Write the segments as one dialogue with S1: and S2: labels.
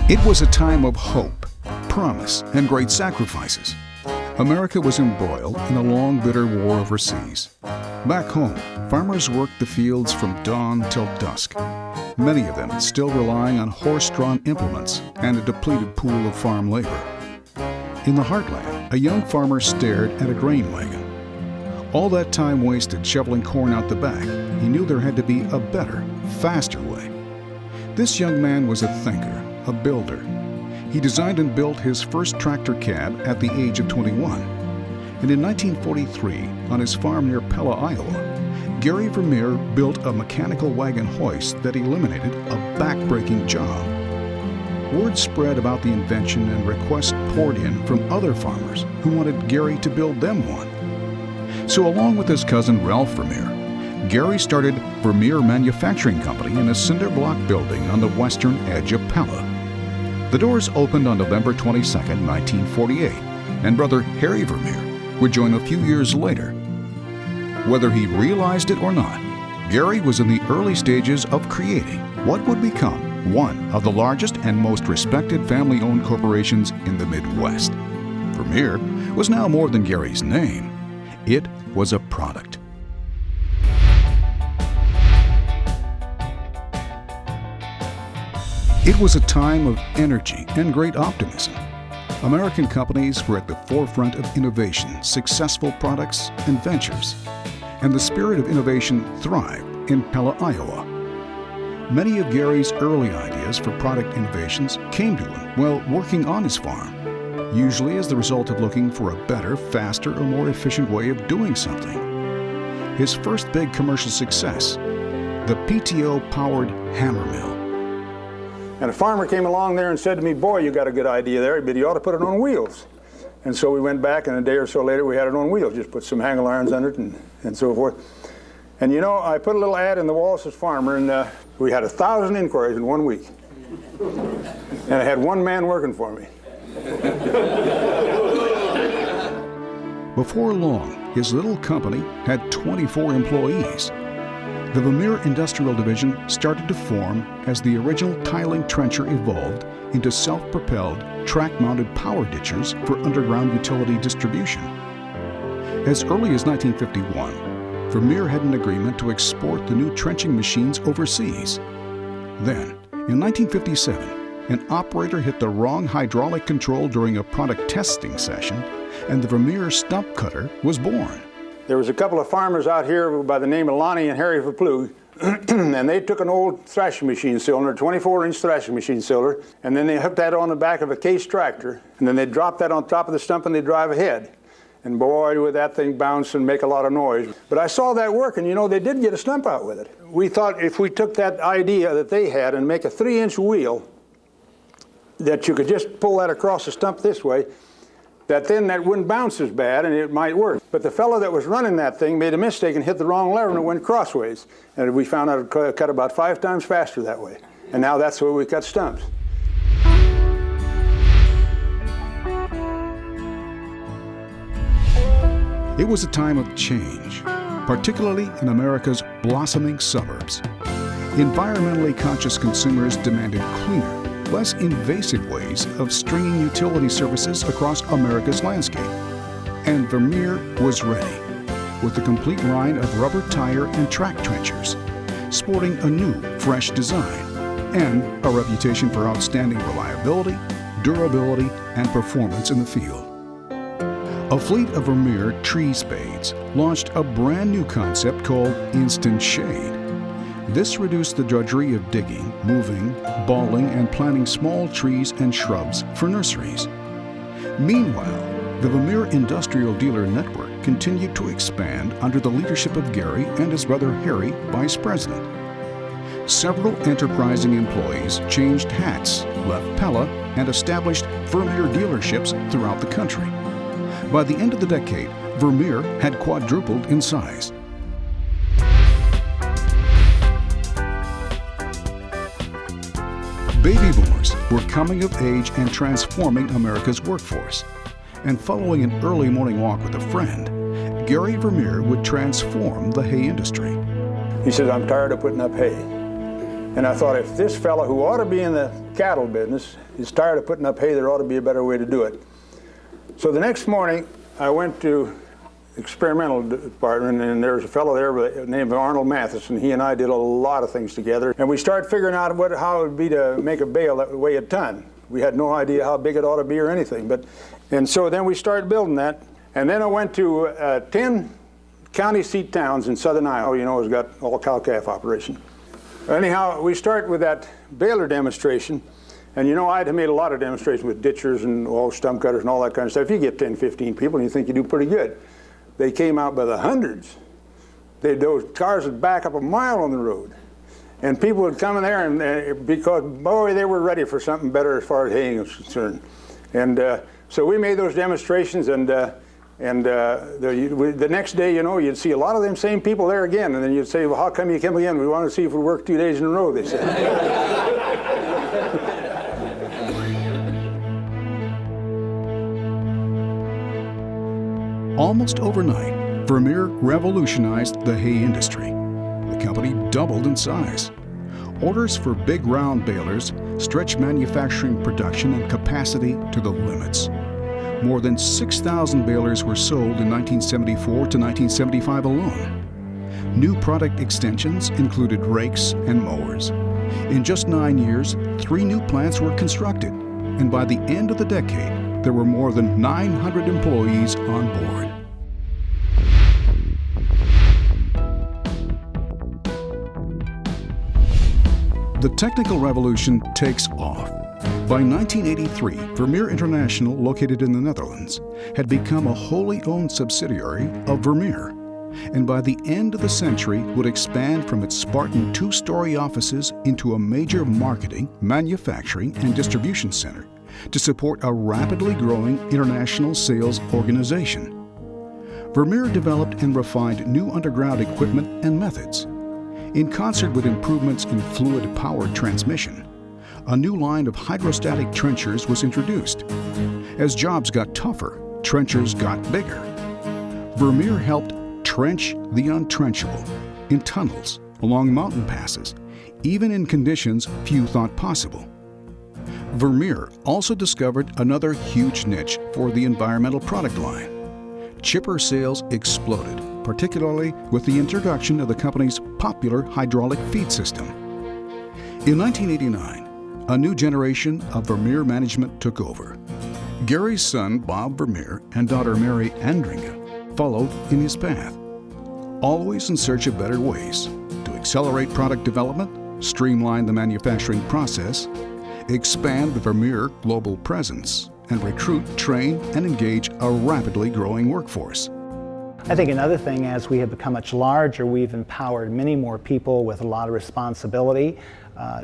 S1: It was a time of hope, promise, and great sacrifices. America was embroiled in a long, bitter war overseas. Back home, farmers worked the fields from dawn till dusk, many of them still relying on horse-drawn implements and a depleted pool of farm labor. In the heartland, a young farmer stared at a grain wagon. All that time wasted shoveling corn out the back, he knew there had to be a better, faster way. This young man was a thinker, a builder. He designed and built his first tractor cab at the age of 21. And in 1943, on his farm near Pella, Iowa, Gary Vermeer built a mechanical wagon hoist that eliminated a back-breaking job. Word spread about the invention and requests poured in from other farmers who wanted Gary to build them one. So along with his cousin Ralph Vermeer, Gary started Vermeer Manufacturing Company in a cinder block building on the western edge of Pella. The doors opened on November 22, 1948, and brother Harry Vermeer would join a few years later. Whether he realized it or not, Gary was in the early stages of creating what would become one of the largest and most respected family-owned corporations in the Midwest. Vermeer was now more than Gary's name. It was a product. It was a time of energy and great optimism. American companies were at the forefront of innovation, successful products, and ventures. And the spirit of innovation thrived in Pella, Iowa. Many of Gary's early ideas for product innovations came to him while working on his farm, usually as the result of looking for a better, faster, or more efficient way of doing something. His first big commercial success, the PTO-powered hammer mill.
S2: And a farmer came along there and said to me, "Boy, you got a good idea there, but you ought to put it on wheels." And so we went back, and a day or so later we had it on wheels, just put some handle irons under it and so forth. And you know, I put a little ad in the Wallace's Farmer, and we had 1,000 inquiries in 1 week. And I had one man working for me.
S1: Before long, his little company had 24 employees. The Vermeer Industrial Division started to form as the original tiling trencher evolved into self-propelled, track-mounted power ditchers for underground utility distribution. As early as 1951, Vermeer had an agreement to export the new trenching machines overseas. Then, in 1957, an operator hit the wrong hydraulic control during a product testing session, and the Vermeer stump cutter was born.
S2: There was a couple of farmers out here by the name of Lonnie and Harry Verplug, and they took an old thrashing machine cylinder, 24-inch thrashing machine cylinder, and then they hooked that on the back of a case tractor, and then they dropped that on top of the stump and they drive ahead. And boy, would that thing bounce and make a lot of noise. But I saw that work, and you know, they did get a stump out with it. We thought if we took that idea that they had and make a 3-inch wheel, that you could just pull that across the stump this way, that then that wouldn't bounce as bad and it might work. But the fellow that was running that thing made a mistake and hit the wrong lever and it went crossways. And we found out it cut about 5 times faster that way. And now that's the way we cut stumps.
S1: It was a time of change, particularly in America's blossoming suburbs. Environmentally conscious consumers demanded cleaner, less invasive ways of stringing utility services across America's landscape. And Vermeer was ready, with a complete line of rubber tire and track trenchers, sporting a new, fresh design, and a reputation for outstanding reliability, durability, and performance in the field. A fleet of Vermeer tree spades launched a brand new concept called Instant Shade. This reduced the drudgery of digging, moving, balling, and planting small trees and shrubs for nurseries. Meanwhile, the Vermeer Industrial Dealer Network continued to expand under the leadership of Gary and his brother Harry, vice president. Several enterprising employees changed hats, left Pella, and established Vermeer dealerships throughout the country. By the end of the decade, Vermeer had quadrupled in size. Baby boomers were coming of age and transforming America's workforce. And following an early morning walk with a friend, Gary Vermeer would transform the hay industry.
S2: He said, "I'm tired of putting up hay." And I thought, if this fellow who ought to be in the cattle business is tired of putting up hay. There ought to be a better way to do it. So the next morning, I went to experimental department, and there was a fellow there named Arnold Matheson. He and I did a lot of things together, and we started figuring out how it would be to make a bale that would weigh a ton. We had no idea how big it ought to be or anything, and so then we started building that, and then I went to 10 county seat towns in southern Iowa. You know, it's got all cow-calf operation. Anyhow, we start with that baler demonstration, and you know, I had made a lot of demonstrations with ditchers and stump cutters and all that kind of stuff. You get 10, 15 people, and you think you do pretty good. They came out by the hundreds. Those cars would back up a mile on the road. And people would come in there, and because, boy, they were ready for something better as far as haying was concerned. And so we made those demonstrations, and the next day, you know, you'd see a lot of them same people there again. And then you'd say, well, how come you come again? We want to see if we work 2 days in a row, they said.
S1: Almost overnight, Vermeer revolutionized the hay industry. The company doubled in size. Orders for big round balers stretched manufacturing production and capacity to the limits. More than 6,000 balers were sold in 1974 to 1975 alone. New product extensions included rakes and mowers. In just 9 years, 3 new plants were constructed, and by the end of the decade, there were more than 900 employees on board. The technical revolution takes off. By 1983, Vermeer International, located in the Netherlands, had become a wholly owned subsidiary of Vermeer, and by the end of the century would expand from its Spartan 2-story offices into a major marketing, manufacturing, and distribution center to support a rapidly growing international sales organization. Vermeer developed and refined new underground equipment and methods. In concert with improvements in fluid power transmission, a new line of hydrostatic trenchers was introduced. As jobs got tougher, trenchers got bigger. Vermeer helped trench the untrenchable in tunnels, along mountain passes, even in conditions few thought possible. Vermeer also discovered another huge niche for the environmental product line. Chipper sales exploded, particularly with the introduction of the company's popular hydraulic feed system. In 1989, a new generation of Vermeer management took over. Gary's son, Bob Vermeer, and daughter Mary Andringa followed in his path, always in search of better ways to accelerate product development, streamline the manufacturing process, expand the Vermeer global presence, and recruit, train, and engage a rapidly growing workforce.
S3: I think another thing, as we have become much larger, we've empowered many more people with a lot of responsibility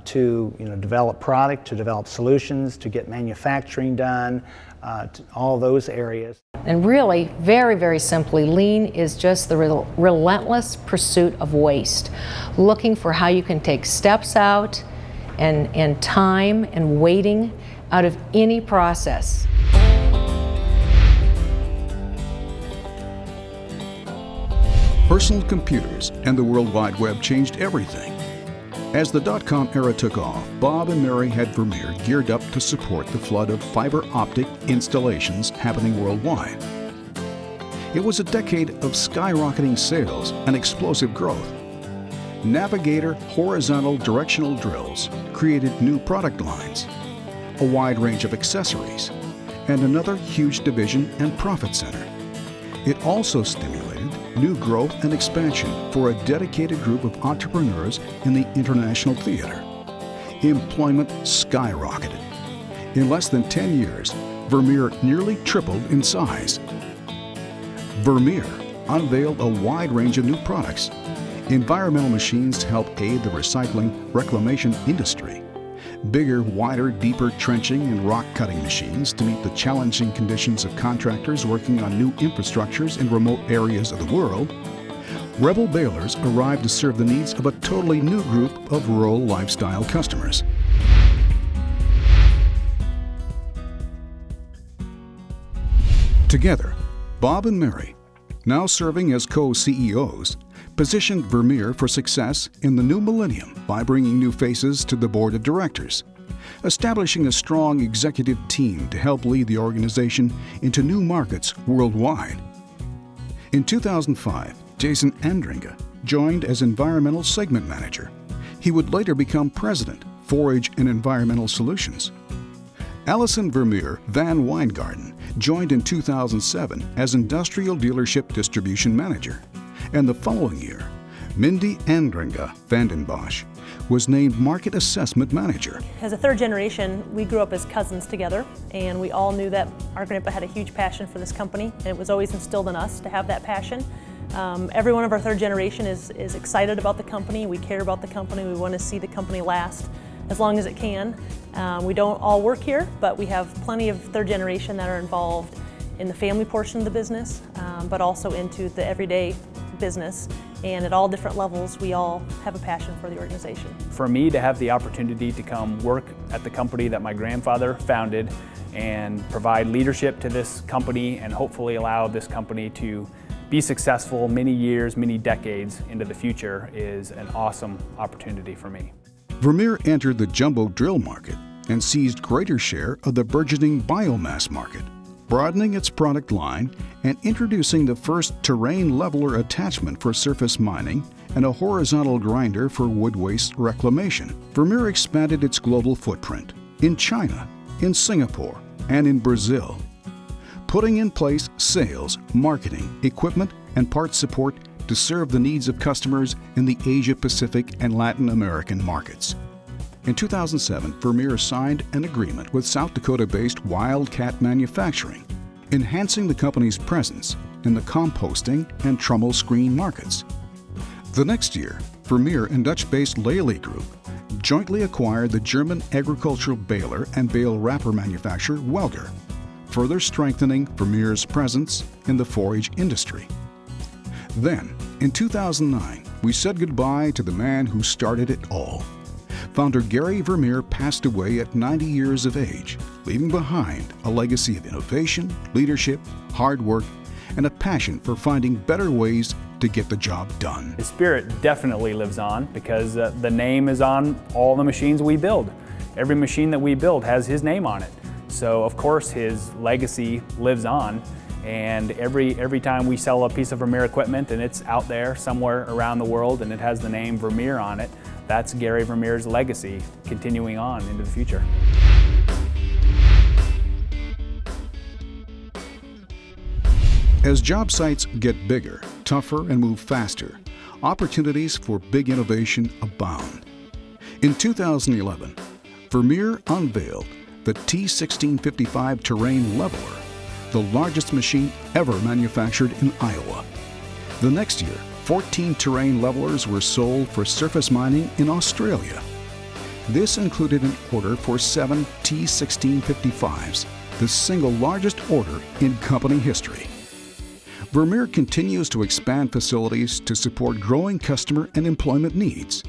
S3: to develop product, to develop solutions, to get manufacturing done, to all those areas.
S4: And really, very, very simply, lean is just the relentless pursuit of waste, looking for how you can take steps out and time and waiting out of any process.
S1: Personal computers and the World Wide Web changed everything. As the dot-com era took off, Bob and Mary had Vermeer geared up to support the flood of fiber optic installations happening worldwide. It was a decade of skyrocketing sales and explosive growth. Navigator horizontal directional drills created new product lines, a wide range of accessories, and another huge division and profit center. It also stimulated new growth and expansion for a dedicated group of entrepreneurs in the international theater. Employment skyrocketed. In less than 10 years, Vermeer nearly tripled in size. Vermeer unveiled a wide range of new products. Environmental machines to help aid the recycling reclamation industry. Bigger, wider, deeper trenching and rock cutting machines to meet the challenging conditions of contractors working on new infrastructures in remote areas of the world. Rebel balers arrived to serve the needs of a totally new group of rural lifestyle customers. Together, Bob and Mary, now serving as co-CEOs, positioned Vermeer for success in the new millennium by bringing new faces to the board of directors, establishing a strong executive team to help lead the organization into new markets worldwide. In 2005, Jason Andringa joined as Environmental Segment Manager. He would later become President, Forage and Environmental Solutions. Allison Vermeer Van Weingarten joined in 2007 as Industrial Dealership Distribution Manager. And the following year, Mindy Andringa Vandenbosch was named Market Assessment Manager.
S5: As a third generation, we grew up as cousins together, and we all knew that our grandpa had a huge passion for this company, and it was always instilled in us to have that passion. Every one of our third generation is excited about the company. We care about the company. We want to see the company last as long as it can. We don't all work here, but we have plenty of third generation that are involved in the family portion of the business, but also into the everyday business. And at all different levels, we all have a passion for the organization.
S6: For me to have the opportunity to come work at the company that my grandfather founded and provide leadership to this company and hopefully allow this company to be successful many years, many decades into the future is an awesome opportunity for me.
S1: Vermeer entered the jumbo drill market and seized greater share of the burgeoning biomass market, broadening its product line and introducing the first terrain leveler attachment for surface mining and a horizontal grinder for wood waste reclamation. Vermeer expanded its global footprint in China, in Singapore, and in Brazil, putting in place sales, marketing, equipment, and parts support to serve the needs of customers in the Asia-Pacific and Latin American markets. In 2007, Vermeer signed an agreement with South Dakota-based Wildcat Manufacturing, enhancing the company's presence in the composting and trommel screen markets. The next year, Vermeer and Dutch-based Lely Group jointly acquired the German agricultural baler and bale wrapper manufacturer Welger, further strengthening Vermeer's presence in the forage industry. Then, in 2009, we said goodbye to the man who started it all. Founder Gary Vermeer passed away at 90 years of age, leaving behind a legacy of innovation, leadership, hard work, and a passion for finding better ways to get the job done.
S6: His spirit definitely lives on because the name is on all the machines we build. Every machine that we build has his name on it. So of course his legacy lives on, and every time we sell a piece of Vermeer equipment and it's out there somewhere around the world and it has the name Vermeer on it, that's Gary Vermeer's legacy continuing on into the future.
S1: As job sites get bigger, tougher, and move faster, opportunities for big innovation abound. In 2011, Vermeer unveiled the T1655 Terrain Leveler, the largest machine ever manufactured in Iowa. The next year, 14 terrain levelers were sold for surface mining in Australia. This included an order for 7 T1655s, the single largest order in company history. Vermeer continues to expand facilities to support growing customer and employment needs.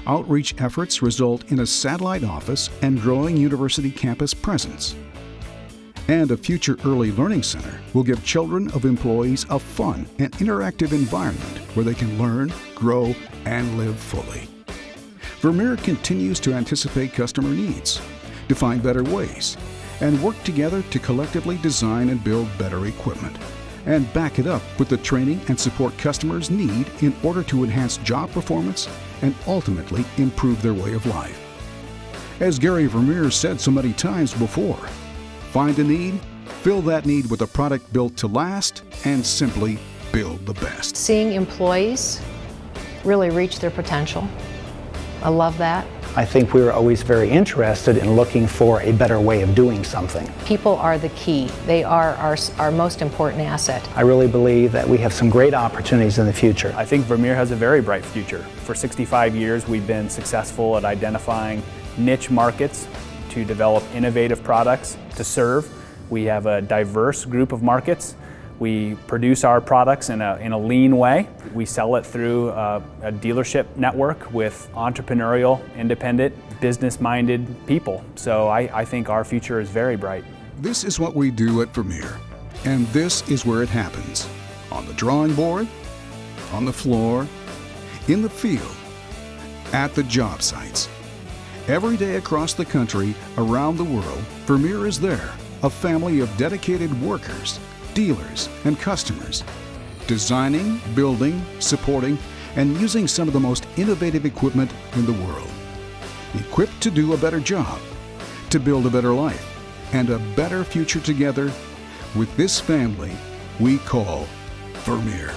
S1: Outreach efforts result in a satellite office and growing university campus presence. And a future early learning center will give children of employees a fun and interactive environment where they can learn, grow, and live fully. Vermeer continues to anticipate customer needs, to find better ways, and work together to collectively design and build better equipment, and back it up with the training and support customers need in order to enhance job performance and ultimately improve their way of life. As Gary Vermeer said so many times before, find a need, fill that need with a product built to last, and simply build the best.
S4: Seeing employees really reach their potential. I love that.
S3: I think we were always very interested in looking for a better way of doing something.
S4: People are the key. They are our most important asset.
S3: I really believe that we have some great opportunities in the future.
S6: I think Vermeer has a very bright future. For 65 years, we've been successful at identifying niche markets to develop innovative products to serve. We have a diverse group of markets. We produce our products in a lean way. We sell it through a dealership network with entrepreneurial, independent, business-minded people. So I think our future is very bright.
S1: This is what we do at Vermeer, and this is where it happens. On the drawing board, on the floor, in the field, at the job sites. Every day across the country, around the world, Vermeer is there, a family of dedicated workers, dealers, and customers, designing, building, supporting, and using some of the most innovative equipment in the world. Equipped to do a better job, to build a better life, and a better future together with this family we call Vermeer.